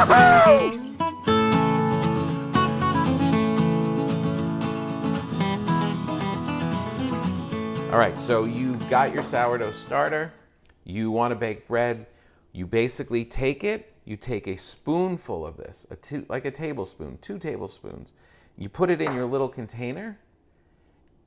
All right, so you've got your sourdough starter. You want to bake bread. You basically take it, you take a spoonful of this, like a tablespoon, 2 tablespoons. You put it in your little container,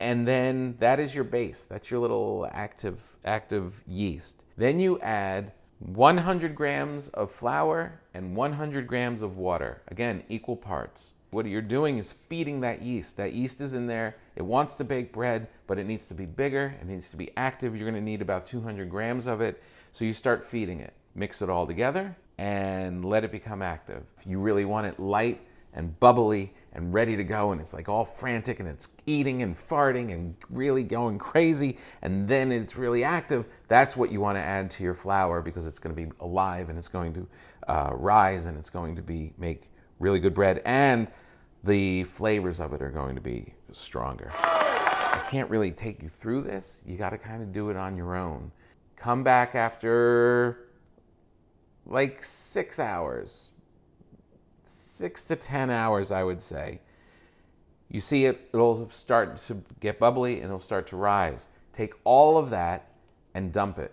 and then that is your base. That's your little active yeast. Then you add 100 grams of flour and 100 grams of water. Again, equal parts. What you're doing is feeding that yeast. That yeast is in there. It wants to bake bread, but it needs to be bigger. It needs to be active. You're going to need about 200 grams of it. So you start feeding it. Mix it all together and let it become active. If you really want it light and bubbly and ready to go, and it's like all frantic and it's eating and farting and really going crazy, and then it's really active, that's what you want to add to your flour, because it's going to be alive and it's going to rise, and it's going to make really good bread, and the flavors of it are going to be stronger. I can't really take you through this. You got to kind of do it on your own. Come back after like 6 hours, 6 to 10 hours, I would say. You see it'll start to get bubbly and it'll start to rise. Take all of that and dump it.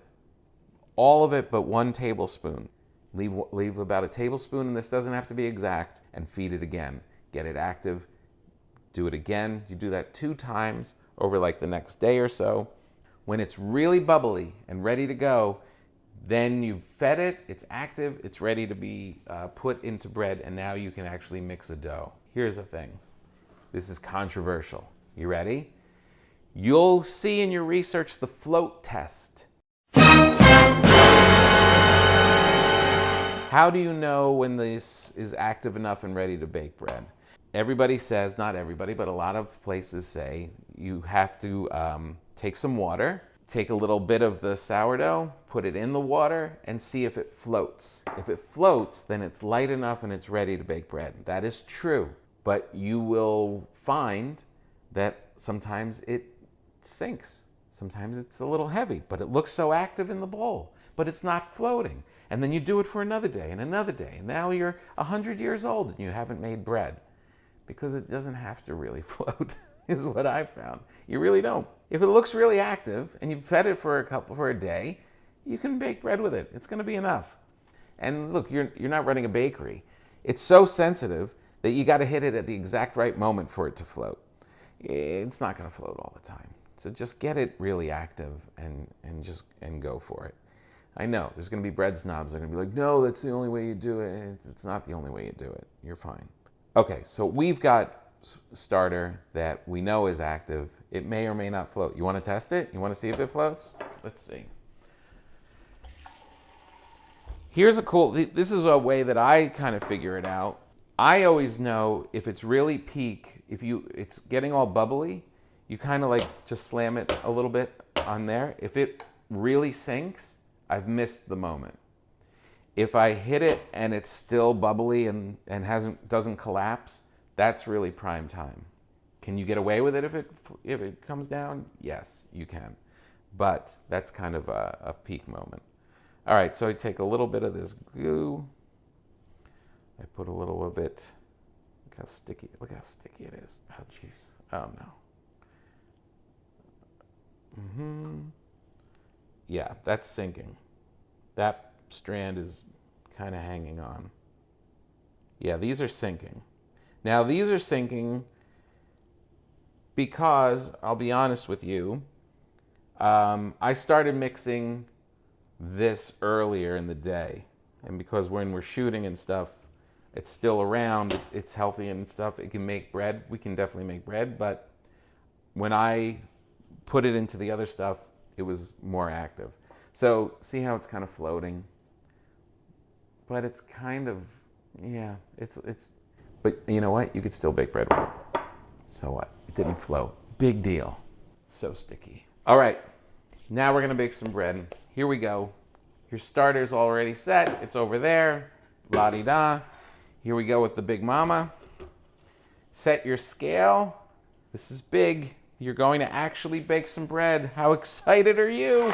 All of it but 1 tablespoon. Leave about a tablespoon, and this doesn't have to be exact, and feed it again. Get it active, do it again. You do that 2 times over like the next day or so. When it's really bubbly and ready to go, then you've fed it, it's active, it's ready to be put into bread, and now you can actually mix a dough. Here's the thing. This is controversial. You ready? You'll see in your research the float test. How do you know when this is active enough and ready to bake bread? Everybody says, not everybody, but a lot of places say you have to take some water, take a little bit of the sourdough, put it in the water, and see if it floats. If it floats, then it's light enough and it's ready to bake bread. That is true, but you will find that sometimes it sinks. Sometimes it's a little heavy, but it looks so active in the bowl, but it's not floating. And then you do it for another day, and now you're 100 years old and you haven't made bread, because it doesn't have to really float, is what I found. You really don't. If it looks really active and you've fed it for a day, you can bake bread with it. It's going to be enough. And look, you're not running a bakery. It's so sensitive that you got to hit it at the exact right moment for it to float. It's not going to float all the time. So just get it really active and go for it. I know there's going to be bread snobs. They're going to be like, no, that's the only way you do it. It's not the only way you do it. You're fine. Okay, so we've got starter that we know is active. It may or may not float. You want to test it? You want to see if it floats? Let's see. Here's this is a way that I kind of figure it out. I always know if it's really peak, it's getting all bubbly, you kind of like just slam it a little bit on there. If it really sinks, I've missed the moment. If I hit it and it's still bubbly and doesn't collapse, that's really prime time. Can you get away with it if it comes down? Yes, you can. But that's kind of a peak moment. All right, so I take a little bit of this goo. I put a little of it. Look how sticky it is. Oh, jeez. Oh, no. Yeah, that's sinking. That strand is kind of hanging on. Yeah, these are sinking. Now, these are sinking because, I'll be honest with you, I started mixing this earlier in the day. And because when we're shooting and stuff, it's still around, it's healthy and stuff, it can make bread. We can definitely make bread, but when I put it into the other stuff, it was more active. So see how it's kind of floating? But it's kind of, yeah, but you know what? You could still bake bread with it. So what? It didn't float. Big deal. So sticky. All right, now we're gonna bake some bread. Here we go. Your starter's already set. It's over there. La-di-da. Here we go with the Big Mama. Set your scale. This is big. You're going to actually bake some bread. How excited are you?